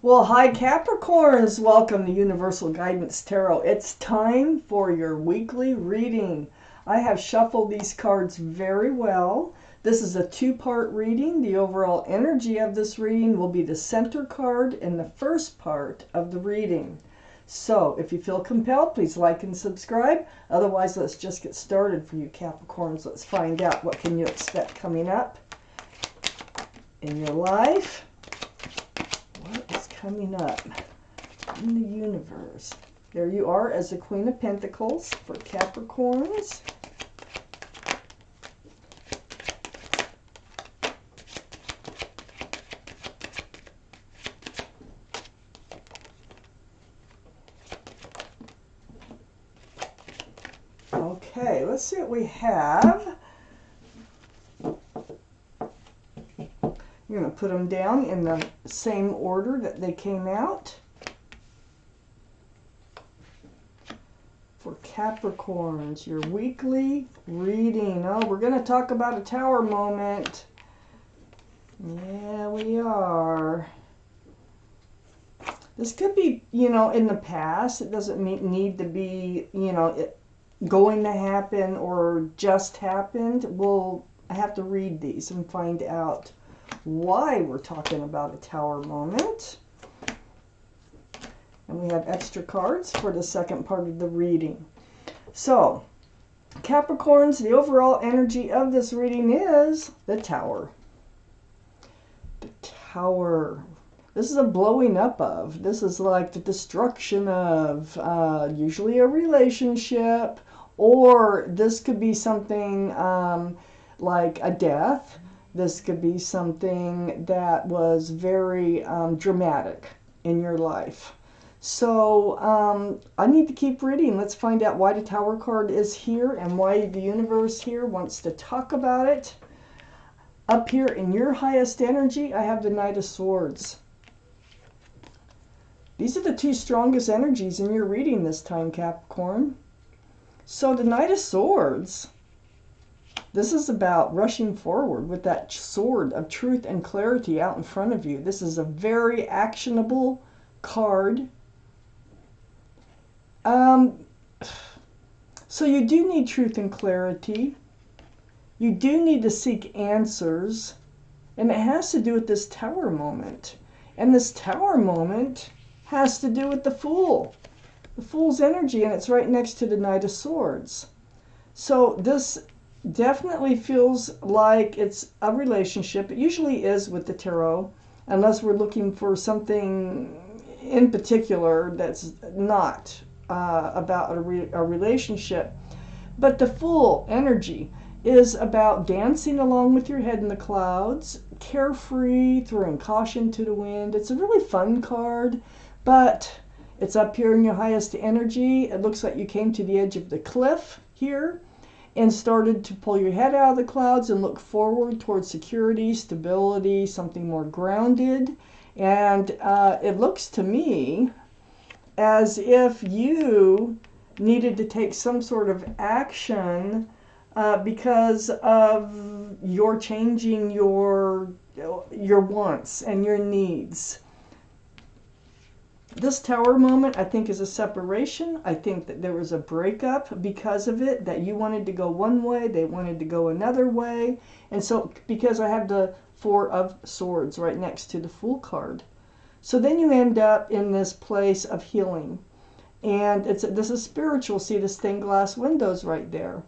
Well, hi Capricorns, welcome to Universal Guidance Tarot. It's time for your weekly reading. I have shuffled these cards very well. This is a two-part reading. The overall energy of this reading will be the center card in the first part of the reading. So, if you feel compelled, please like and subscribe. Otherwise, let's just get started for you Capricorns. Let's find out what can you expect coming up in your life. What is coming up in the universe? There you are as the Queen of Pentacles for Capricorns. Okay, let's see what we have. You're going to put them down in the same order that they came out. For Capricorns, your weekly reading. Oh, we're going to talk about a tower moment. Yeah, we are. This could be, in the past. It doesn't need to be, going to happen or just happened. I have to read these and find out why we're talking about a tower moment. And we have extra cards for the second part of the reading. So, Capricorns, the overall energy of this reading is the Tower. The Tower. This is a blowing up of. This is like the destruction of usually a relationship, or this could be something like a death. This could be something that was very dramatic in your life. So I need to keep reading. Let's find out why the Tower card is here and why the universe here wants to talk about it. Up here in your highest energy, I have the Knight of Swords. These are the two strongest energies in your reading this time, Capricorn. So the Knight of Swords, this is about rushing forward with that sword of truth and clarity out in front of you. This is a very actionable card. So you do need truth and clarity. You do need to seek answers. And it has to do with this Tower moment. And this Tower moment has to do with the Fool. The Fool's energy, and it's right next to the Knight of Swords. So this definitely feels like it's a relationship. It usually is with the tarot, unless we're looking for something in particular that's not about a relationship. But the Fool energy is about dancing along with your head in the clouds, carefree, throwing caution to the wind. It's a really fun card, but it's up here in your highest energy. It looks like you came to the edge of the cliff here and started to pull your head out of the clouds and look forward towards security, stability, something more grounded. And it looks to me as if you needed to take some sort of action because of your changing your wants and your needs. This Tower moment, I think, is a separation. I think that there was a breakup because of it, that you wanted to go one way, they wanted to go another way. And so, because I have the Four of Swords right next to the Fool card. So then you end up in this place of healing. And this is spiritual. See the stained glass windows right there.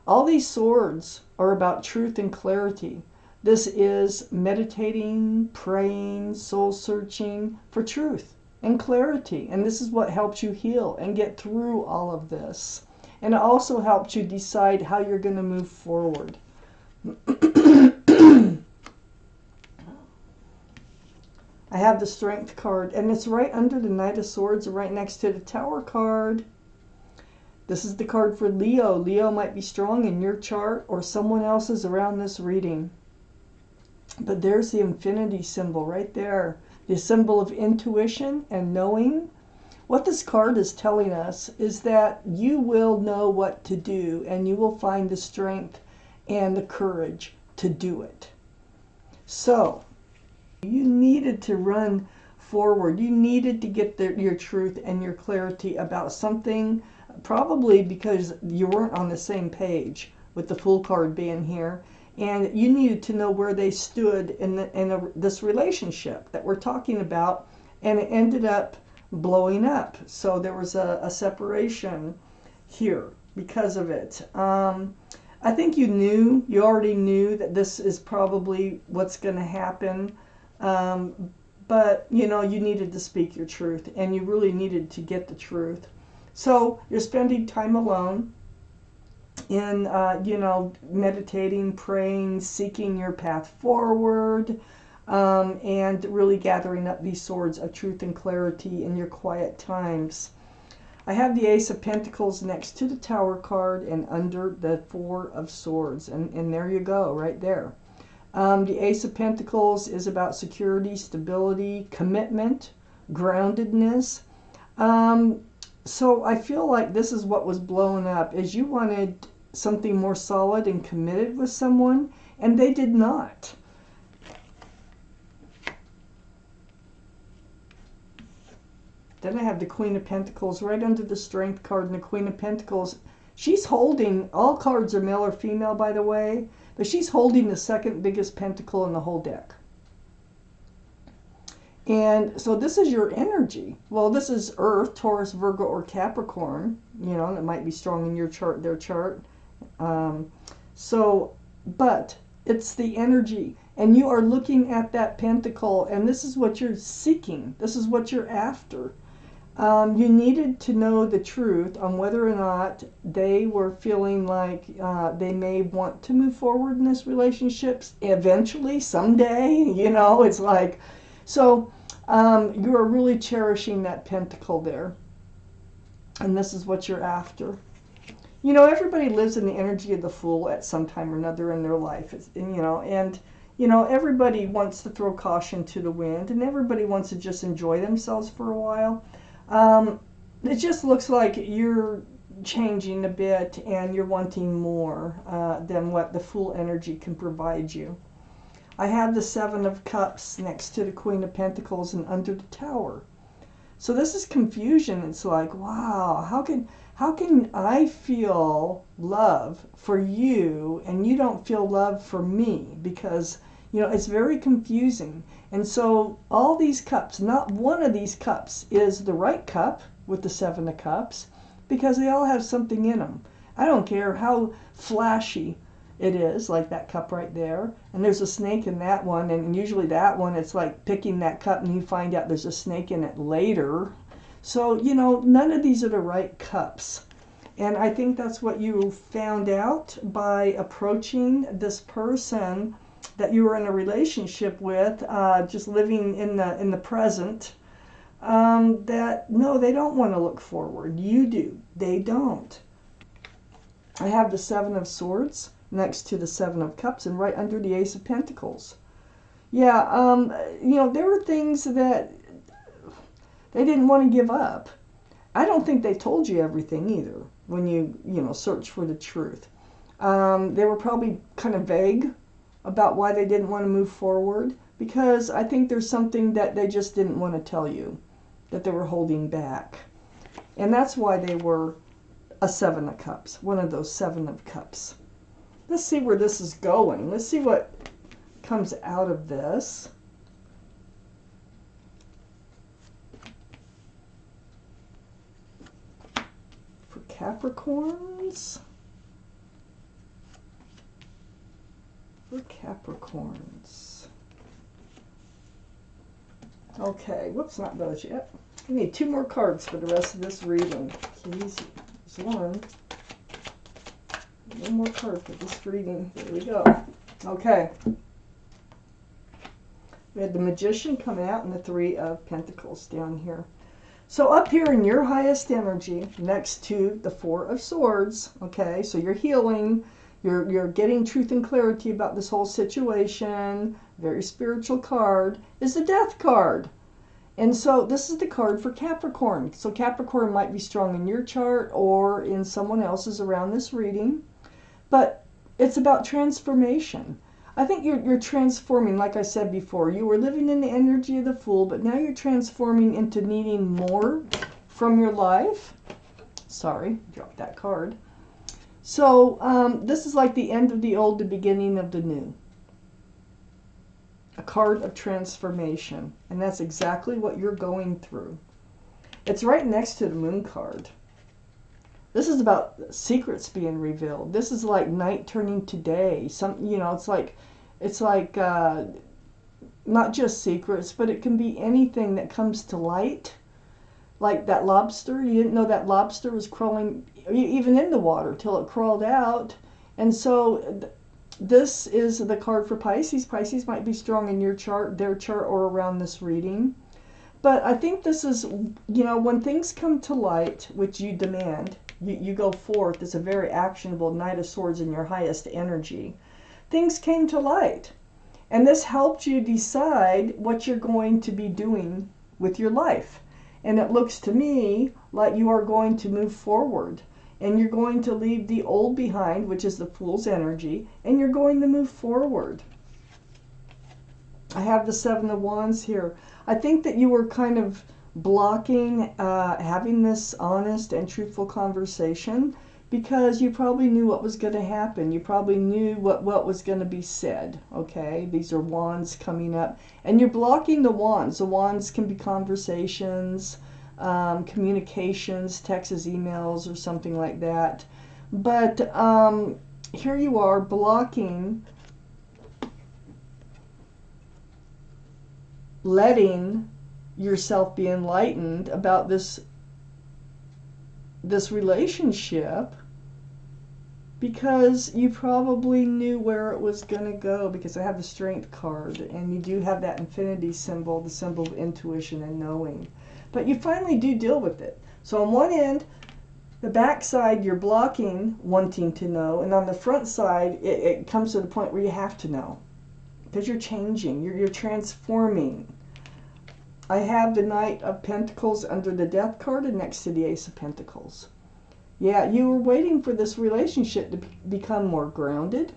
All these swords are about truth and clarity. This is meditating, praying, soul searching for truth and clarity. And this is what helps you heal and get through all of this. And it also helps you decide how you're going to move forward. I have the Strength card, and it's right under the Knight of Swords, right next to the Tower card. This is the card for Leo. Leo might be strong in your chart or someone else's around this reading. But there's the infinity symbol right there. The symbol of intuition and knowing. What this card is telling us is that you will know what to do, and you will find the strength and the courage to do it. So, you needed to run forward. You needed to get your truth and your clarity about something, probably because you weren't on the same page with the Fool card being here. And you needed to know where they stood in this relationship that we're talking about. And it ended up blowing up. So there was a separation here because of it. I think you already knew that this is probably what's going to happen. But, you needed to speak your truth, and you really needed to get the truth. So you're spending time alone in, meditating, praying, seeking your path forward, and really gathering up these swords of truth and clarity in your quiet times. I have the Ace of Pentacles next to the Tower card and under the Four of Swords. And there you go, right there. The Ace of Pentacles is about security, stability, commitment, groundedness. So I feel like this is what was blown up, is you wanted something more solid and committed with someone, and they did not. Then I have the Queen of Pentacles right under the Strength card, and the Queen of Pentacles, she's holding, all cards are male or female, by the way, but she's holding the second biggest pentacle in the whole deck. And so this is your energy. Well, this is Earth, Taurus, Virgo, or Capricorn. That might be strong in your chart, their chart. But it's the energy. And you are looking at that pentacle, and this is what you're seeking. This is what you're after. You needed to know the truth on whether or not they were feeling like they may want to move forward in this relationship eventually, someday. It's like, so you are really cherishing that pentacle there. And this is what you're after. Everybody lives in the energy of the Fool at some time or another in their life. Everybody wants to throw caution to the wind, and everybody wants to just enjoy themselves for a while. It just looks like you're changing a bit and you're wanting more than what the Fool energy can provide you. I have the Seven of Cups next to the Queen of Pentacles and under the Tower. So this is confusion. It's like, wow, how can I feel love for you and you don't feel love for me? Because, it's very confusing. And so all these cups, not one of these cups is the right cup with the Seven of Cups, because they all have something in them. I don't care how flashy it is, like that cup right there. And there's a snake in that one, and usually that one, it's like picking that cup and you find out there's a snake in it later. So, none of these are the right cups. And I think that's what you found out by approaching this person that you were in a relationship with, just living in the present, that no, they don't want to look forward. You do. They don't. I have the Seven of Swords next to the Seven of Cups and right under the Ace of Pentacles. Yeah, there were things that they didn't want to give up. I don't think they told you everything either when you search for the truth. They were probably kind of vague about why they didn't want to move forward, because I think there's something that they just didn't want to tell you, that they were holding back. And that's why they were a Seven of Cups, one of those Seven of Cups. Let's see where this is going. Let's see what comes out of this. For Capricorns. For Capricorns. Okay, whoops, not those yet. I need 2 more cards for the rest of this reading. Please, there's one. One more card for this reading. There we go. Okay. We had the Magician coming out and the Three of Pentacles down here. So up here in your highest energy, next to the Four of Swords, okay, so you're healing, you're getting truth and clarity about this whole situation, very spiritual card, is the Death card. And so this is the card for Capricorn. So Capricorn might be strong in your chart or in someone else's around this reading. But it's about transformation. I think you're transforming, like I said before. You were living in the energy of the Fool, but now you're transforming into needing more from your life. Sorry, dropped that card. So this is like the end of the old, the beginning of the new. A card of transformation. And that's exactly what you're going through. It's right next to the Moon card. This is about secrets being revealed. This is like night turning to day. It's like not just secrets, but it can be anything that comes to light. Like that lobster. You didn't know that lobster was crawling even in the water till it crawled out. And so this is the card for Pisces. Pisces might be strong in your chart, their chart, or around this reading. But I think this is, when things come to light, which you demand, you go forth. It's a very actionable Knight of Swords in your highest energy. Things came to light. And this helped you decide what you're going to be doing with your life. And it looks to me like you are going to move forward. And you're going to leave the old behind, which is the Fool's energy, and you're going to move forward. I have the Seven of Wands here. I think that you were kind of blocking having this honest and truthful conversation because you probably knew what was going to happen. You probably knew what was going to be said, okay? These are wands coming up. And you're blocking the wands. The wands can be conversations, communications, texts, emails, or something like that. But here you are blocking, letting yourself be enlightened about this relationship because you probably knew where it was going to go, because I have the Strength card and you do have that infinity symbol, the symbol of intuition and knowing. But you finally do deal with it. So on one end, the back side, you're blocking wanting to know, and on the front side, it comes to the point where you have to know because you're changing, you're transforming. I have the Knight of Pentacles under the Death card and next to the Ace of Pentacles. Yeah, you were waiting for this relationship to become more grounded,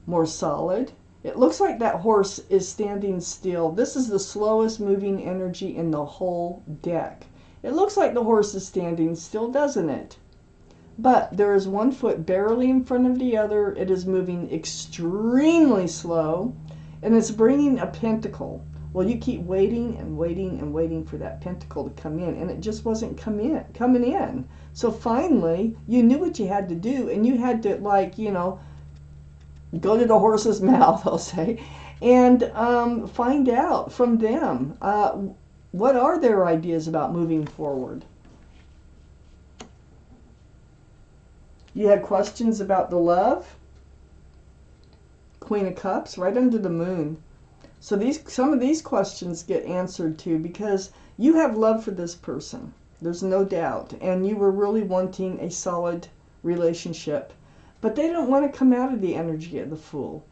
more solid. It looks like that horse is standing still. This is the slowest moving energy in the whole deck. It looks like the horse is standing still, doesn't it? But there is one foot barely in front of the other. It is moving extremely slow, and it's bringing a pentacle. Well, you keep waiting and waiting and waiting for that pentacle to come in, and it just wasn't coming in. So finally, you knew what you had to do, and you had to, go to the horse's mouth, I'll say, and find out from them what are their ideas about moving forward. You had questions about the love. Queen of Cups, right under the Moon. So some of these questions get answered too, because you have love for this person. There's no doubt. And you were really wanting a solid relationship. But they don't want to come out of the energy of the Fool.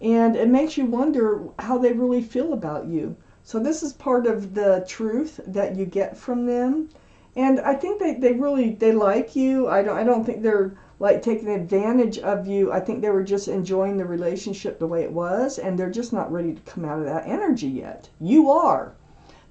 And it makes you wonder how they really feel about you. So this is part of the truth that you get from them. And I think they like you. I don't think they're like taking advantage of you. I think they were just enjoying the relationship the way it was, and they're just not ready to come out of that energy yet. You are.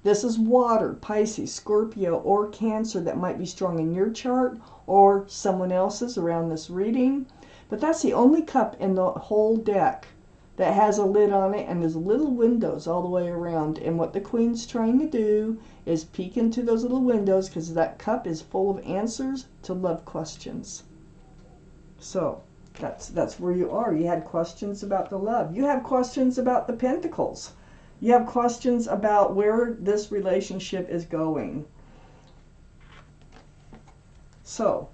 This is water, Pisces, Scorpio, or Cancer that might be strong in your chart or someone else's around this reading. But that's the only cup in the whole deck that has a lid on it, and there's little windows all the way around. And what the Queen's trying to do is peek into those little windows, because that cup is full of answers to love questions. So that's where you are. You had questions about the love. You have questions about the Pentacles. You have questions about where this relationship is going. So,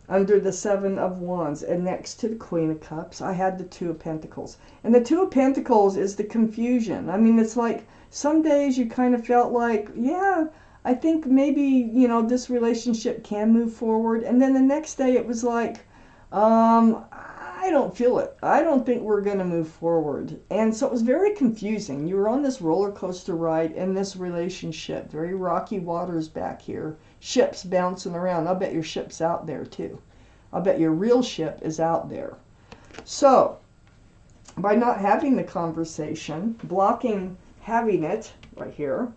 under the Seven of Wands and next to the Queen of Cups, I had the Two of Pentacles. And the Two of Pentacles is the confusion. I mean, it's like some days you kind of felt like, yeah, I think maybe, this relationship can move forward. And then the next day it was like, I don't feel it. I don't think we're going to move forward. And so it was very confusing. You were on this roller coaster ride in this relationship. Very rocky waters back here. Ships bouncing around. I'll bet your ship's out there too. I'll bet your real ship is out there. So, by not having the conversation, blocking having it right here,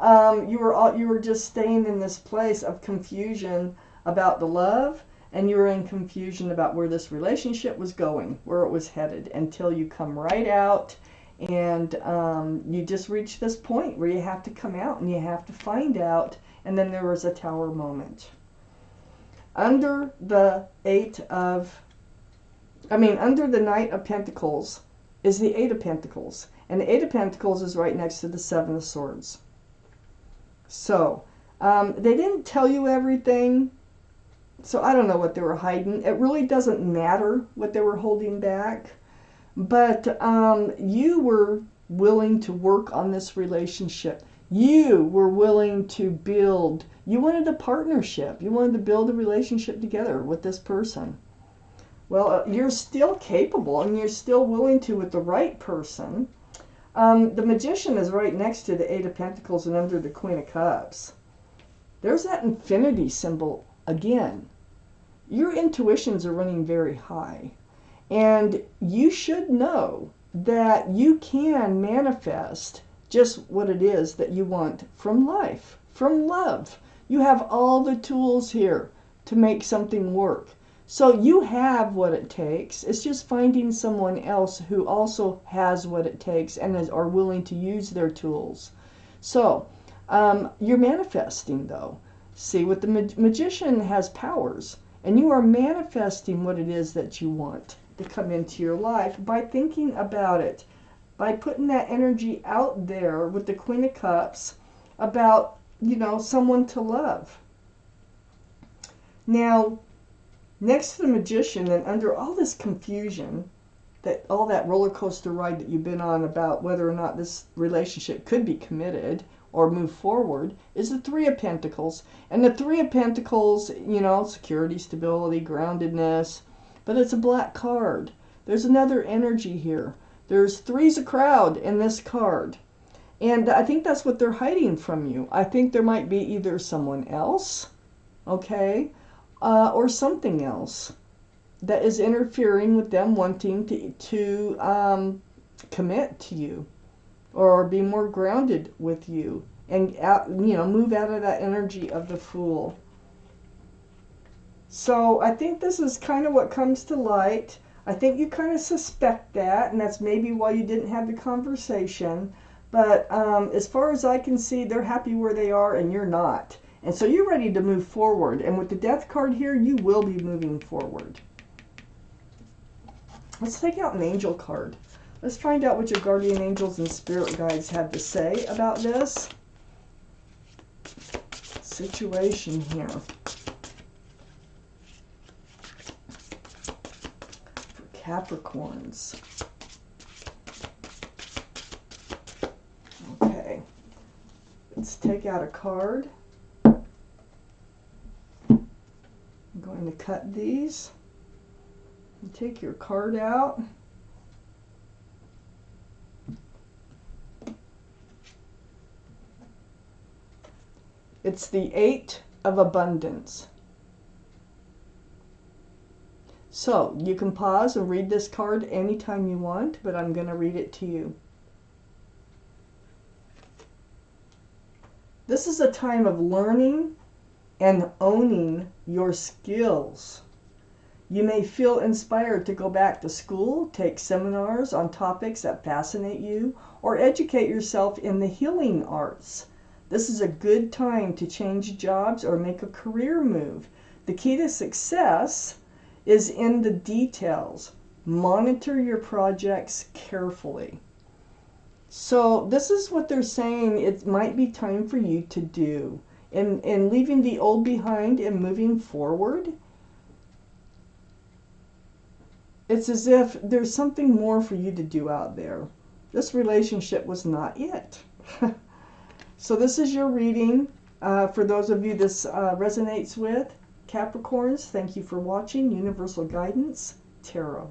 you were just staying in this place of confusion about the love, and you were in confusion about where this relationship was going, where it was headed, until you come right out, and you just reach this point where you have to come out and you have to find out. And then there was a tower moment. Under the under the Knight of Pentacles is the Eight of Pentacles. And the Eight of Pentacles is right next to the Seven of Swords. So, they didn't tell you everything. So I don't know what they were hiding. It really doesn't matter what they were holding back. But you were willing to work on this relationship. You were willing to build. You wanted a partnership. You wanted to build a relationship together with this person. Well, you're still capable, and you're still willing to with the right person. The Magician is right next to the Eight of Pentacles and under the Queen of Cups. There's that infinity symbol again. Your intuitions are running very high. And you should know that you can manifest just what it is that you want from life, from love. You have all the tools here to make something work. So you have what it takes. It's just finding someone else who also has what it takes and are willing to use their tools. So you're manifesting, though. See, with the Magician has powers, and you are manifesting what it is that you want to come into your life by thinking about it, by putting that energy out there with the Queen of Cups about, someone to love. Now, next to the Magician and under all this confusion, all that roller coaster ride that you've been on about whether or not this relationship could be committed or move forward, is the Three of Pentacles. And the Three of Pentacles, security, stability, groundedness, but it's a black card. There's another energy here. There's three's a crowd in this card. And I think that's what they're hiding from you. I think there might be either someone else, okay, or something else that is interfering with them wanting to commit to you or be more grounded with you and move out of that energy of the Fool. So I think this is kind of what comes to light. I think you kind of suspect that, and that's maybe why you didn't have the conversation. But as far as I can see, they're happy where they are and you're not. And so you're ready to move forward. And with the Death card here, you will be moving forward. Let's take out an Angel card. Let's find out what your guardian angels and spirit guides have to say about this situation here. Capricorns. Okay, let's take out a card. I'm going to cut these. And take your card out. It's the Eight of Abundance. So, you can pause and read this card anytime you want, but I'm going to read it to you. This is a time of learning and owning your skills. You may feel inspired to go back to school, take seminars on topics that fascinate you, or educate yourself in the healing arts. This is a good time to change jobs or make a career move. The key to success is in the details. Monitor your projects carefully. So this is what they're saying it might be time for you to do. In leaving the old behind and moving forward, it's as if there's something more for you to do out there. This relationship was not it. So this is your reading. For those of you this resonates with, Capricorns, thank you for watching Universal Guidance Tarot.